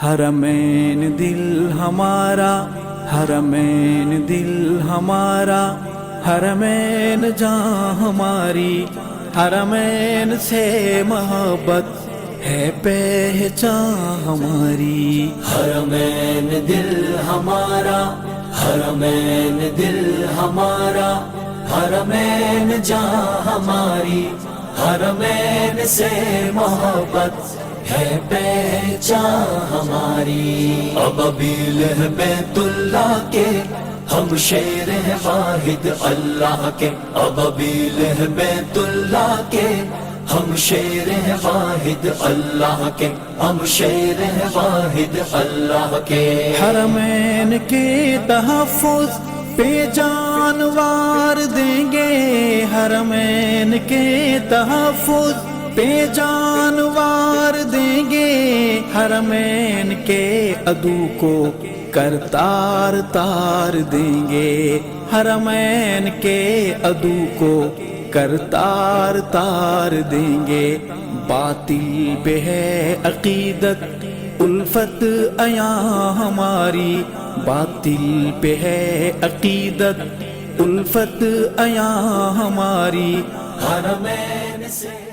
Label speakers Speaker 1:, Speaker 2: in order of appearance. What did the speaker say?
Speaker 1: حرمین دل ہمارا، حرمین دل ہمارا، حرمین جاں ہماری، حرمین سے محبت ہے پہچان ہماری۔
Speaker 2: حرمین دل ہمارا، حرمین دل ہمارا، حرمین جاں ہماری، حرمین سے محبت ہے پہچان ہماری۔ ابابیل ہے بیت اللہ کے، ہم شیر ہیں واحد اللہ کے۔ ابابیل ہے بیت اللہ کے، ہم شیر ہیں واحد اللہ کے، ہم شیر ہیں واحد اللہ کے۔
Speaker 1: حرمین کے تحفظ پہ جانوار دیں گے، حرمین کے تحفظ پہ جانوار دیں گے، حرمین کے عدو کو کرتار تار دیں گے، حرمین کے عدو کو کرتار تار دیں گے۔ باطل پہ ہے عقیدت الفت عیاں ہماری، باطل پہ ہے عقیدت الفت عیاں ہماری،
Speaker 2: حرمین سے